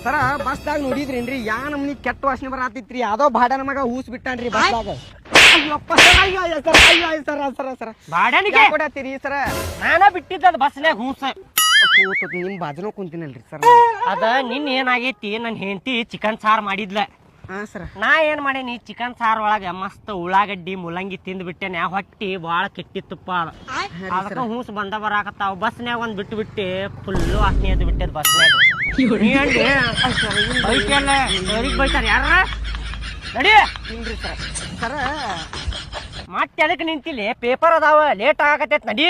ಸರ ಬಸ್ದಾಗ ನೋಡಿದ್ರೇನ್ರಿ ಯಾ ನಮ್ನಿ ಕೆಟ್ಟ ವಾಸನೆ ಬರತ್ತಿತ್ರಿ ಯಾವ್ದೋ ಬಾಡನ ಮಗ ಹೂಸ್ ಬಿಟ್ಟಾನ್ರಿ ಬಸ್ದಾಗ. ಅಯ್ಯಪ್ಪ ಅಯ್ಯೋ ಸರ ಅಯ್ಯೋ ಸರ ಸರ ಸರ ಬಾಡನಿಗೆ ಕೊಡತ್ತೀರಿ ಸರ. ನಾನ ಬಿಟ್ಟಿದ್ದ ಬಸ್ನ್ಯಾಗ ಹೂಸ ನಿಮ್ ಬಾಜುನ ಕುಂತೀನಲ್ರಿ ಸರ್. ಅದ ನಿನ್ ಏನಾಗೈತಿ ನನ್ ಹೆಂಡತಿ ಚಿಕನ್ ಸಾರ್ ಮಾಡಿದ್ಲ. ಹಾ ಸರ. ನಾ ಏನ್ ಮಾಡೇನಿ ಚಿಕನ್ ಸಾರ್ ಒಳಗ ಮಸ್ತ್ ಉಳ್ಳಾಗಡ್ಡಿ ಮುಲ್ಲಂಗಿ ತಿಂದ್ ಬಿಟ್ಟೇನೆ. ಹೊಟ್ಟಿ ಬಾಳ ಕೆಟ್ಟಿತ್ತಪ್ಪ. ಅದಕ್ಕ ಹೂಸ್ ಬಂದ ಬರಾಕತ್ತಾವ. ಬಸ್ನ್ಯಾಗ ಒಂದ್ ಬಿಟ್ಟು ಬಿಟ್ಟಿ ಫುಲ್ ವಾಸನೆ ಎದ್ದು ಬಿಟ್ಟದ ಬಸ್ನ್ಯಾಗ. ಬೈತಾರ ಯಾರ ನಡಿ ಇಲ್ರಿ ಸರ. ಸರ ಮತ್ತೆ ಅದಕ್ಕೆ ನಿಂತಿಲ್ಲಿ ಪೇಪರ್ ಅದಾವ ಲೇಟ್ ಆಗತೈತ್ ನಡಿ.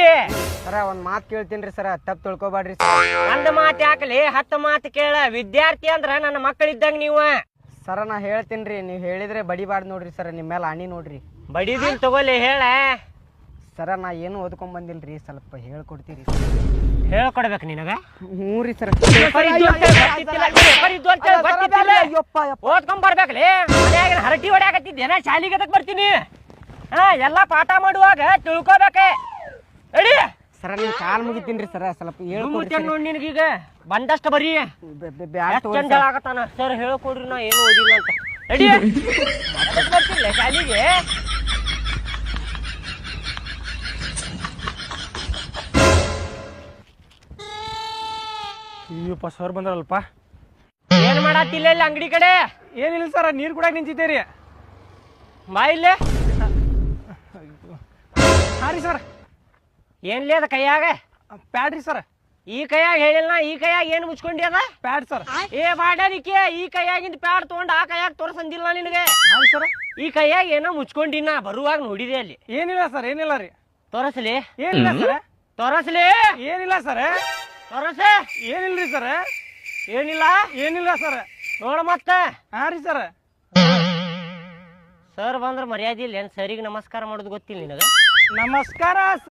ಸರ ಒಂದ್ ಮಾತ್ ಕೇಳ್ತೀನ್ರಿ ಸರ, ತಪ್ಪು ತಿಳ್ಕೊಬ್ಯಾಡ್ರಿ ಸರ್. ಒಂದ್ ಮಾತು ಯಾಕಲಿ 10 ಮಾತು ಕೇಳ. ವಿದ್ಯಾರ್ಥಿ ಅಂದ್ರ ನನ್ನ ಮಕ್ಕಳಿದ್ದಂಗ ನೀವು. ಸರ ನಾ ಹೇಳ್ತೀನ್ರಿ, ನೀವ್ ಹೇಳಿದ್ರೆ ಬಡಿಬಾರ್ದು ನೋಡ್ರಿ ಸರ, ನಿಮ್ ಮೇಲೆ ಆಣಿ ನೋಡ್ರಿ. ಬಡಿದಿಲ್ ತಗೋಲಿ ಹೇಳ. ಸರ ನಾ ಏನು ಓದ್ಕೊಂಡ್ ಬಂದಿಲ್ರಿ, ಸ್ವಲ್ಪ ಹೇಳ್ಕೊಡ್ತೀರಿ? ಹೇಳ್ಕೊಡ್ಬೇಕು ನಿನಗ. ಹ್ಞೂ ರೀ ಸರ. ಓದ್ಕೊಂಡ್ ಬರ್ಬೇಕಲಿ. ಮನ್ಯಾಗ ಹರಟಿ ಹೊಡ್ಯಾಕತ್ತಿದ್ದೇನ ಶಾಲಿಗೆ ಅದಕ್ ಬರ್ತೀನಿ. ಎಲ್ಲಾ ಪಾಠ ಮಾಡುವಾಗ ತಿಳ್ಕೊಬೇಕ. ಹೇಳಿ ಸರ ನಿಮ್ ಕಾಲ್ ಮುಗಿತೀನ್ರಿ ಸರ, ಸ್ವಲ್ಪ ಹೇಳ್ಕೊಡ್ತೀನಿ ನೋಡಿ. ನಿನಗೀಗ ಬಂದಷ್ಟ ಬರೀ ಆಗತ್ತಾನ. ಸರ್ ಹೇಳ್ಕೊಡ್ರಿ ನಾ ಏನು ಓದಿಲ್ಲ ಅಂತ. ರೆಡಿ ಬರ್ತಿಲ್ಲ ಶಾಲಿಗೆ. ಅಯ್ಯಪ್ಪ ಸರ್ ಬಂದ್ರಲ್ಪ. ಏನ್ ಮಾಡತ್ತಿಲ್ಲ ಇಲ್ಲಿ ಅಂಗಡಿ ಕಡೆ? ಏನಿಲ್ಲ ಸರ, ನೀರು ಕೂಡ ನಿಂತಿದ್ದೀರಿ. ಬಾ ಇಲ್ಲೇ. ಹಾ ರೀ ಸರ್. ಏನ್ಲೇ ಅದ ಕೈಯಾಗ? ಪ್ಯಾಡ್ ರೀ ಸರ್. ಈ ಕೈಯಾಗ ಹೇಳಿಲ್ಲ, ಈ ಕೈಯಾಗ ಏನು ಮುಚ್ಕೊಂಡಿ ಅದ? Pad sir. ಏ ಬಾಡನಿಕೆ, ಈ ಕೈಯಾಗಿಂದ ಪ್ಯಾಡ್ ತಗೊಂಡ್ ಆ ಕೈಯಾಗ ತೋರ್ಸಂದಿಲ್ಲ ನಿನಗೆ. ಹಾ ರೀ ಸರ್. ಈ ಕೈಯಾಗ ಏನೋ ಮುಚ್ಕೊಂಡಿನ ಬರುವಾಗ ನೋಡಿದೆ ಅಲ್ಲಿ. ಏನಿಲ್ಲ ಸರ್, ಏನಿಲ್ಲ ರೀ. ತೋರಸ್ಲಿ. ಏನಿಲ್ಲ ಸರ್. ತೋರಸ್ಲಿ. ಏನಿಲ್ಲ ಸರ್. ತೋರಸ. ಏನಿಲ್ರಿ ಸರ್. ಏನಿಲ್ಲ. ಏನಿಲ್ಲ ಸರ್. ನೋಡ ಮತ್ತ. ಹಾ ರೀ ಸರ್. ಸರ್ ಬಂದ್ರ ಮರ್ಯಾದೆ ಇಲ್ಲ. ಸರಿಗೆ ನಮಸ್ಕಾರ ಮಾಡೋದು ಗೊತ್ತಿಲ್ಲ ನಿನಗ? ನಮಸ್ಕಾರ